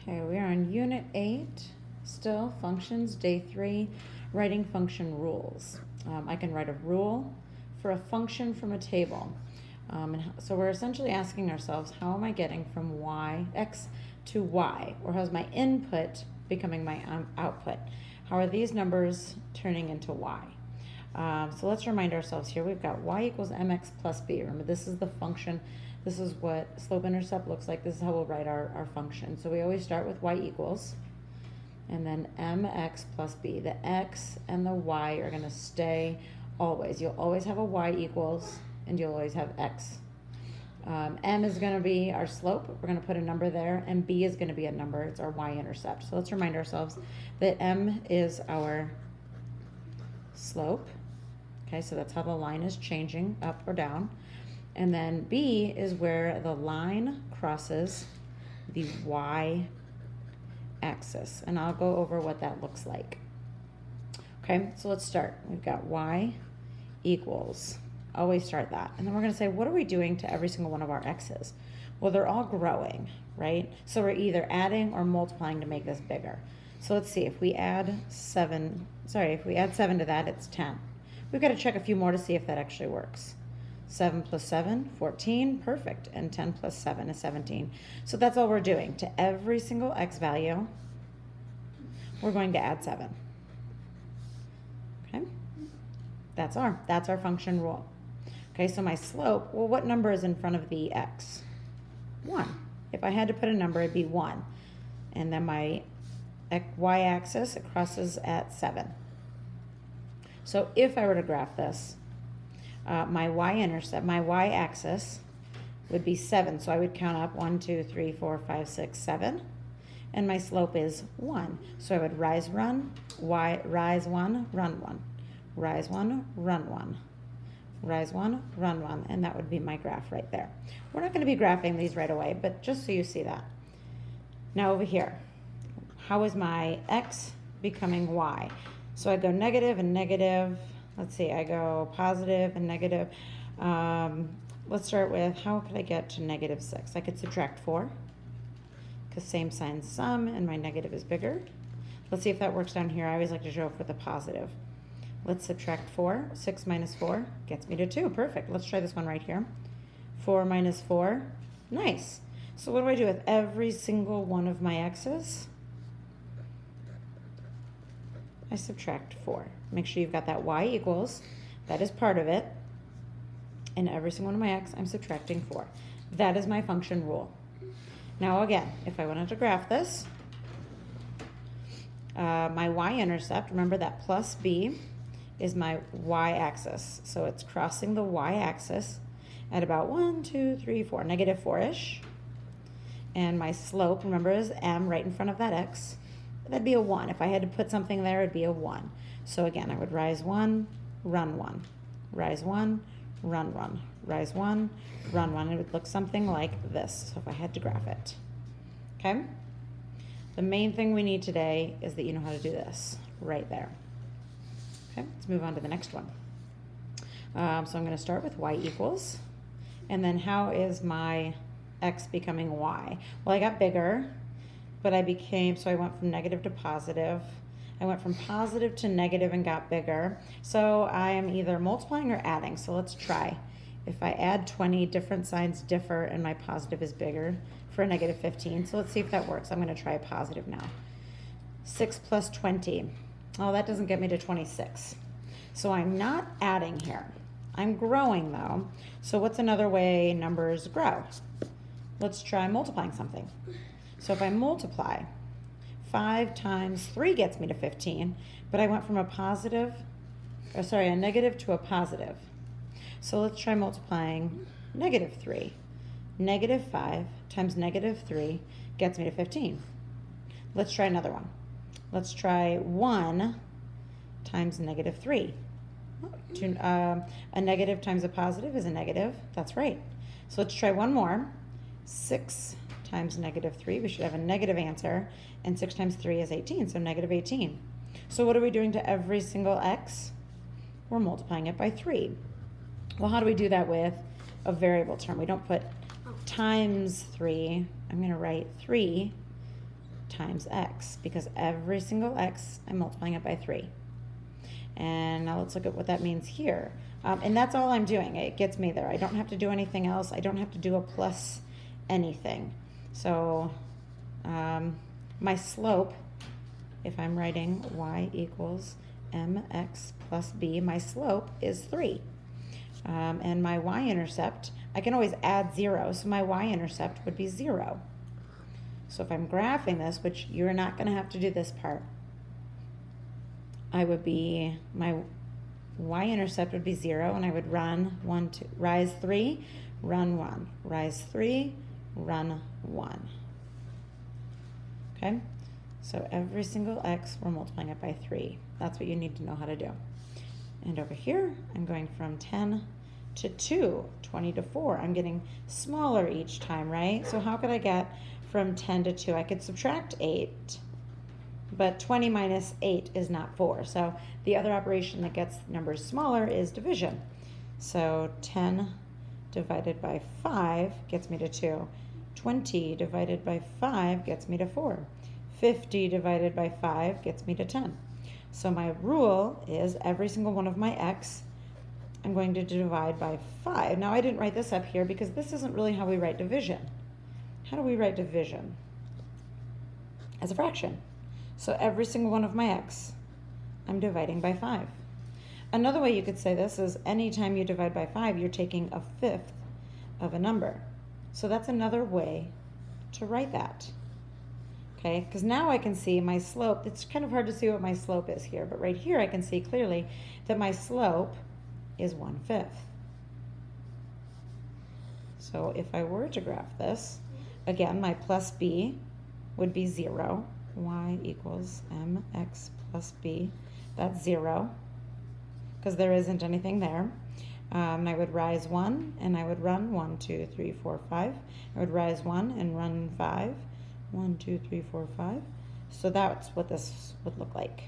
Okay, we are on Unit 8, still functions, day 3, writing function rules. I can write a rule for a function from a table. So we're essentially asking ourselves, how am I getting from x to y? Or how's my input becoming my output? How are these numbers turning into y? So let's remind ourselves here, we've got y equals mx plus b. Remember, this is the function. This is what slope-intercept looks like. This is how we'll write our function. So we always start with y equals, and then mx plus b. The x and the y are going to stay always. You'll always have a y equals, and you'll always have x. M is going to be our slope. We're going to put a number there, and b is going to be a number. It's our y-intercept. So let's remind ourselves that m is our slope. Okay, so that's how the line is changing, up or down. And then b is where the line crosses the y-axis. And I'll go over what that looks like. Okay, so let's start. We've got y equals. Always start that. And then we're going to say, what are we doing to every single one of our x's? Well, they're all growing, right? So we're either adding or multiplying to make this bigger. So let's see, if we add 7 to that, it's 10. We've got to check a few more to see if that actually works. 7 plus 7, 14, perfect. And 10 plus 7 is 17. So that's all we're doing. To every single x value, we're going to add 7. Okay? That's our function rule. Okay, so my slope, well, what number is in front of the x? 1. If I had to put a number, it'd be 1. And then my y-axis, it crosses at 7. So if I were to graph this, my y-intercept, my y-axis would be 7. So I would count up 1, 2, 3, 4, 5, 6, 7. And my slope is 1. So I would rise 1, rise 1, run 1. Rise 1, run 1. Rise 1, run 1. And that would be my graph right there. We're not going to be graphing these right away, but just so you see that. Now over here, how is my x becoming y? So I go negative and negative. Let's see, I go positive and negative. Let's start with, how could I get to negative 6? I could subtract 4, because same sign sum, and my negative is bigger. Let's see if that works down here. I always like to show up with a positive. Let's subtract 4. 6 minus 4 gets me to 2. Perfect. Let's try this one right here. 4 minus 4. Nice. So what do I do with every single one of my x's? I subtract 4. Make sure you've got that y equals. That is part of it. And every single one of my x, I'm subtracting 4. That is my function rule. Now again, if I wanted to graph this, my y-intercept, remember that plus b is my y-axis. So it's crossing the y-axis at about 1, 2, 3, 4, negative 4-ish. And my slope, remember, is m right in front of that x. That'd be a 1. If I had to put something there, it'd be a 1. So again, I would rise 1, run 1. Rise 1, run 1. Rise 1, run 1. It would look something like this, so if I had to graph it. Okay? The main thing we need today is that you know how to do this right there. Okay, let's move on to the next one. So I'm going to start with y equals. And then how is my x becoming y? Well, I got bigger. But so I went from negative to positive. I went from positive to negative and got bigger. So I am either multiplying or adding. So let's try. If I add 20, different signs differ, and my positive is bigger for a negative 15. So let's see if that works. I'm going to try a positive now. 6 plus 20. Oh, that doesn't get me to 26. So I'm not adding here. I'm growing, though. So what's another way numbers grow? Let's try multiplying something. So if I multiply, 5 times 3 gets me to 15, but I went from a negative to a positive. So let's try multiplying negative 3. Negative 5 times negative 3 gets me to 15. Let's try another one. Let's try 1 times negative 3. A negative times a positive is a negative. That's right. So let's try one more. 6 times negative 3, we should have a negative answer, and 6 times 3 is 18, so negative 18. So what are we doing to every single x? We're multiplying it by 3. Well, how do we do that with a variable term? We don't put times 3. I'm going to write 3 times x, because every single x, I'm multiplying it by 3. And now let's look at what that means here. And that's all I'm doing. It gets me there. I don't have to do anything else. I don't have to do a plus anything. So my slope, if I'm writing y equals mx plus b, my slope is 3. And my y-intercept, I can always add 0, so my y-intercept would be 0. So if I'm graphing this, which you're not going to have to do this part, I would be, my y-intercept would be 0, and I would run 1, 2, rise 3, run 1, rise 3, run 1. Okay? So every single x, we're multiplying it by 3. That's what you need to know how to do. And over here, I'm going from 10 to 2, 20 to 4. I'm getting smaller each time, right? So how could I get from 10 to 2? I could subtract 8, but 20 minus 8 is not 4. So the other operation that gets numbers smaller is division. So 10 divided by 5 gets me to 2. 20 divided by 5 gets me to 4. 50 divided by 5 gets me to 10. So my rule is every single one of my x, I'm going to divide by 5. Now I didn't write this up here because this isn't really how we write division. How do we write division? As a fraction. So every single one of my x, I'm dividing by 5. Another way you could say this is anytime you divide by 5, you're taking a fifth of a number. So that's another way to write that. Okay, because now I can see my slope. It's kind of hard to see what my slope is here, but right here I can see clearly that my slope is 1/5. So if I were to graph this, again, my plus b would be 0. Y equals mx plus b. That's 0, because there isn't anything there. I would rise 1, and I would run 1, 2, 3, 4, 5. I would rise 1 and run 5. 1, 2, 3, 4, 5. So that's what this would look like.